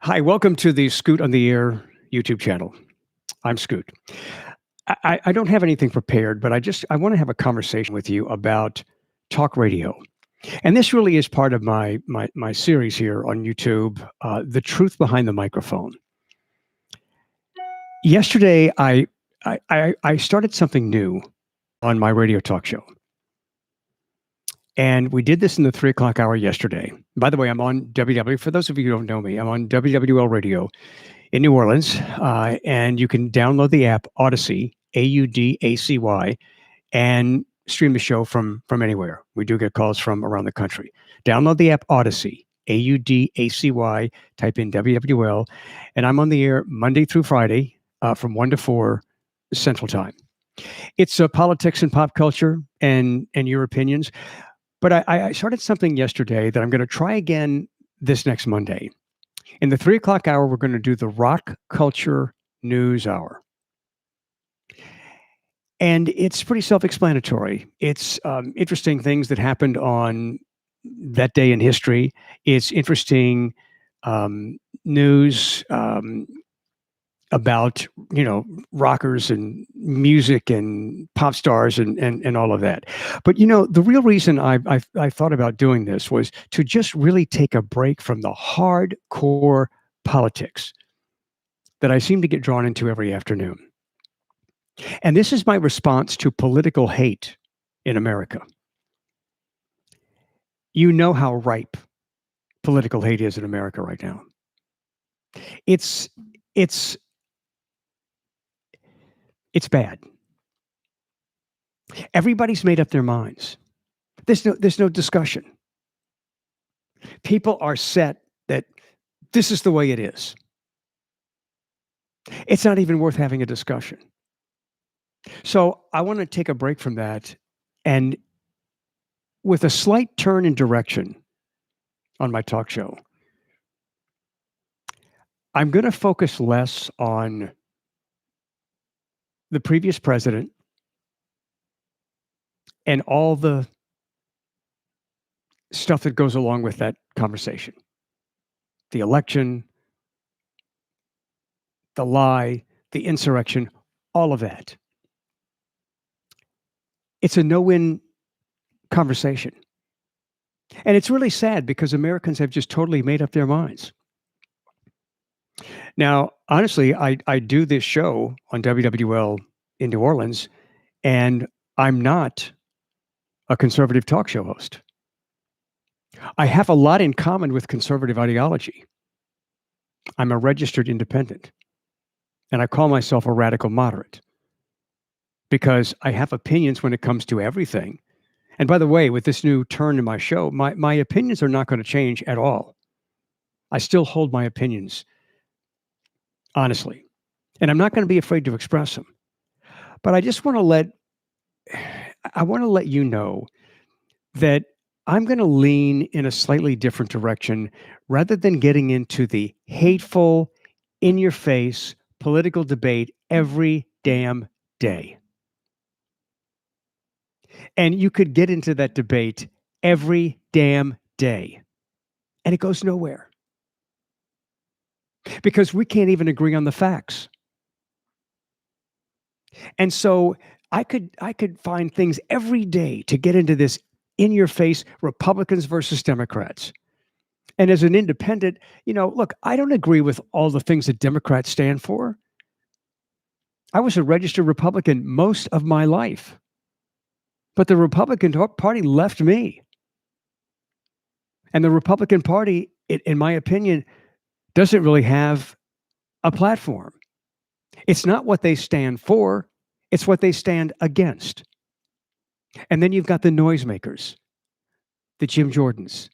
Hi, welcome to the Scoot on the Air YouTube channel. I'm Scoot. I don't have anything prepared, but I want to have a conversation with you about talk radio. And this really is part of my series here on YouTube, The Truth Behind the Microphone. Yesterday, I started something new on my radio talk show. And we did this in the 3 o'clock hour yesterday. By the way, I'm on WW. For those of you who don't know me, I'm on WWL Radio in New Orleans, and you can download the app AUDACY, AUDACY, and stream the show from anywhere. We do get calls from around the country. Download the app AUDACY, AUDACY, type in WWL, and I'm on the air Monday through Friday from 1 to 4 Central Time. It's politics and pop culture and your opinions. But I started something yesterday that I'm going to try again this next Monday. In the 3 o'clock hour, we're going to do the Rock Culture News Hour. And it's pretty self-explanatory. It's interesting things that happened on that day in history. It's interesting news about, rockers and music and pop stars and all of that. But, the real reason I thought about doing this was to just really take a break from the hardcore politics that I seem to get drawn into every afternoon. And this is my response to political hate in America. You know how ripe political hate is in America right now. It's bad. Everybody's made up their minds. There's no discussion. People are set that this is the way it is. It's not even worth having a discussion. So I want to take a break from that, and with a slight turn in direction on my talk show, I'm going to focus less on the previous president and all the stuff that goes along with that conversation. The election, the lie, the insurrection, all of that. It's a no-win conversation. And it's really sad because Americans have just totally made up their minds. Now, honestly, I do this show on WWL in New Orleans, and I'm not a conservative talk show host. I have a lot in common with conservative ideology. I'm a registered independent, and I call myself a radical moderate because I have opinions when it comes to everything. And by the way, with this new turn in my show, my opinions are not going to change at all. I still hold my opinions honestly, and I'm not going to be afraid to express them. But I just want to let you know that I'm going to lean in a slightly different direction rather than getting into the hateful, in-your-face political debate every damn day. And you could get into that debate every damn day, and it goes nowhere because we can't even agree on the facts. And so I could find things every day to get into this in-your-face Republicans versus Democrats. And as an independent, look, I don't agree with all the things that Democrats stand for. I was a registered Republican most of my life. But the Republican Party left me. And the Republican Party, in my opinion, doesn't really have a platform. It's not what they stand for, it's what they stand against. And then you've got the noisemakers, the Jim Jordans,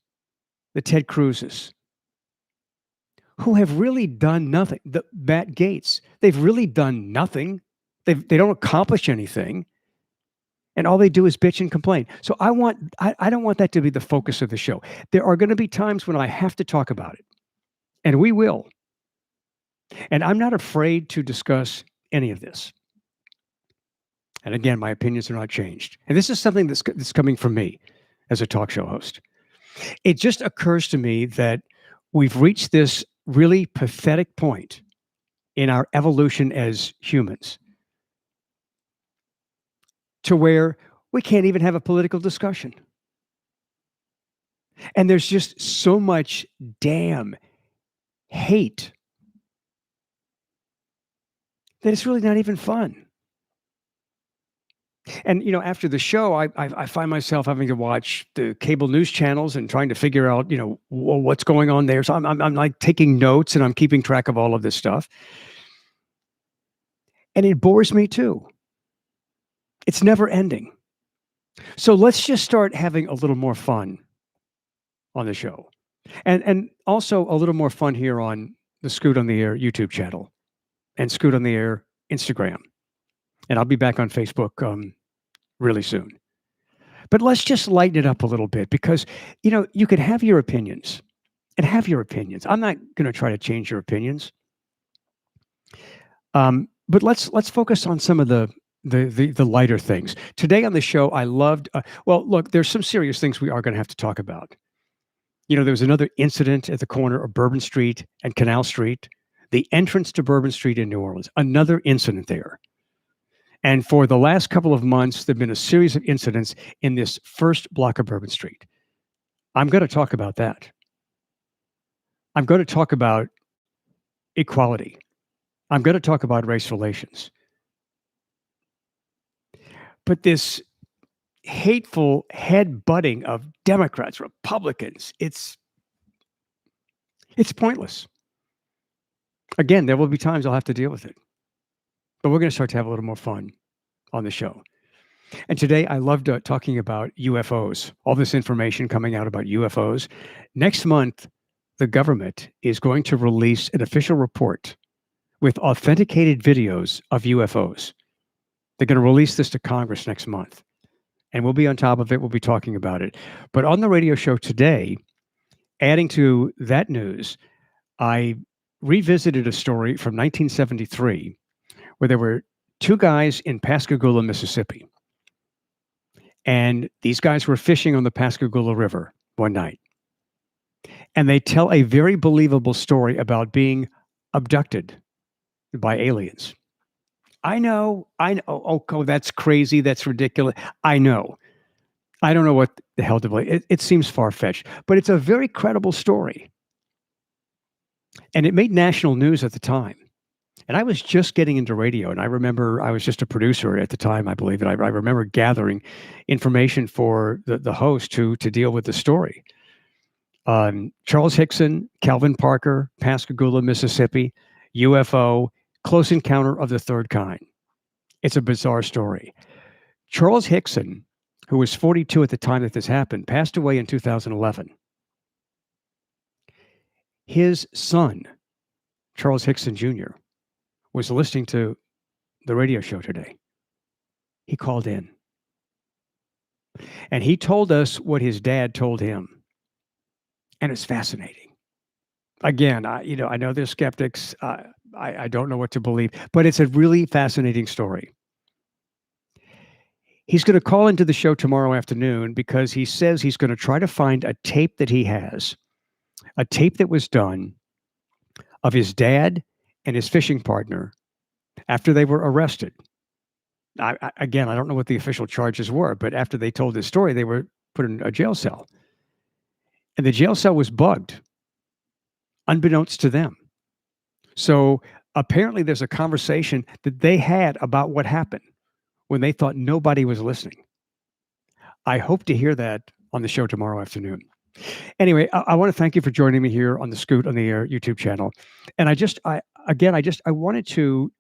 the Ted Cruzes, who have really done nothing. The Matt Gaetz, they've really done nothing. They don't accomplish anything. And all they do is bitch and complain. So I don't want that to be the focus of the show. There are going to be times when I have to talk about it. And we will. And I'm not afraid to discuss any of this. And again, my opinions are not changed. And this is something that's coming from me as a talk show host. It just occurs to me that we've reached this really pathetic point in our evolution as humans to where we can't even have a political discussion. And there's just so much damn hate that it's really not even fun. And after the show, I find myself having to watch the cable news channels and trying to figure out what's going on there. So I'm like taking notes and I'm keeping track of all of this stuff, and it bores me too. It's never ending. So let's just start having a little more fun on the show, and also a little more fun here on the Scoot on the Air YouTube channel and Scoot on the Air Instagram, and I'll be back on Facebook really soon. But let's just lighten it up a little bit because, you can have your opinions and have your opinions. I'm not going to try to change your opinions. But let's focus on some of the lighter things. Today on the show, I loved, well, look, there's some serious things we are going to have to talk about. There was another incident at the corner of Bourbon Street and Canal Street, the entrance to Bourbon Street in New Orleans, another incident there. And for the last couple of months, there have been a series of incidents in this first block of Bourbon Street. I'm going to talk about that. I'm going to talk about equality. I'm going to talk about race relations. But this hateful head-butting of Democrats, Republicans, it's pointless. Again, there will be times I'll have to deal with it. But we're going to start to have a little more fun on the show. And today I loved talking about UFOs, all this information coming out about UFOs. Next month, the government is going to release an official report with authenticated videos of UFOs. They're going to release this to Congress next month. And we'll be on top of it. We'll be talking about it. But on the radio show today, adding to that news, I revisited a story from 1973 where there were two guys in Pascagoula, Mississippi. And these guys were fishing on the Pascagoula River one night. And they tell a very believable story about being abducted by aliens. I know. Oh, that's crazy. That's ridiculous. I know. I don't know what the hell to believe. It seems far-fetched, but it's a very credible story. And it made national news at the time. And I was just getting into radio, and I remember I was just a producer at the time, I believe, and I remember gathering information for the host to deal with the story. Charles Hickson, Calvin Parker, Pascagoula, Mississippi, UFO, close encounter of the third kind. It's a bizarre story. Charles Hickson, who was 42 at the time that this happened, passed away in 2011. His son, Charles Hickson Jr., was listening to the radio show today. He called in. And he told us what his dad told him. And it's fascinating. Again, I know there's skeptics. I don't know what to believe, but it's a really fascinating story. He's going to call into the show tomorrow afternoon because he says he's going to try to find a tape that he has, a tape that was done of his dad and his fishing partner after they were arrested. Again, I don't know what the official charges were, but after they told this story, they were put in a jail cell. And the jail cell was bugged, unbeknownst to them. So apparently there's a conversation that they had about what happened when they thought nobody was listening. I hope to hear that on the show tomorrow afternoon. Anyway, I want to thank you for joining me here on the Scoot on the Air YouTube channel. And I wanted to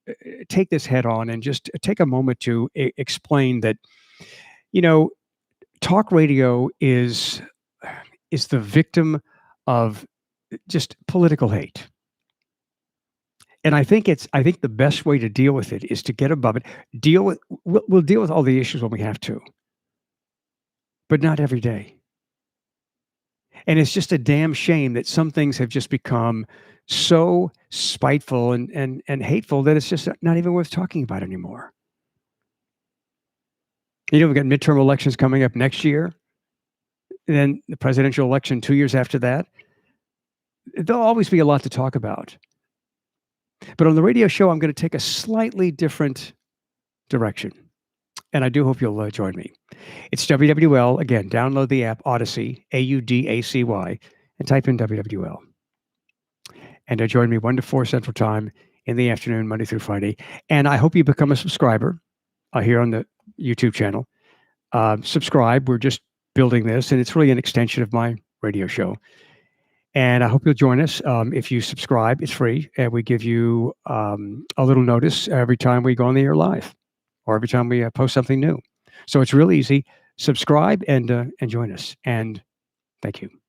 take this head on and just take a moment to explain that, talk radio is the victim of just political hate. And I think the best way to deal with it is to get above it. We'll deal with all the issues when we have to, but not every day. And it's just a damn shame that some things have just become so spiteful and hateful that it's just not even worth talking about anymore. We've got midterm elections coming up next year, and then the presidential election 2 years after that. there'll always be a lot to talk about. But on the radio show, I'm going to take a slightly different direction. And I do hope you'll join me. It's WWL. Again, download the app Audacy, AUDACY, and type in WWL. And join me 1 to 4 Central Time in the afternoon, Monday through Friday. And I hope you become a subscriber here on the YouTube channel. Subscribe. We're just building this, and it's really an extension of my radio show. And I hope you'll join us. If you subscribe, it's free, and we give you a little notice every time we go on the air live, or every time we post something new. So it's real easy. Subscribe and join us. And thank you.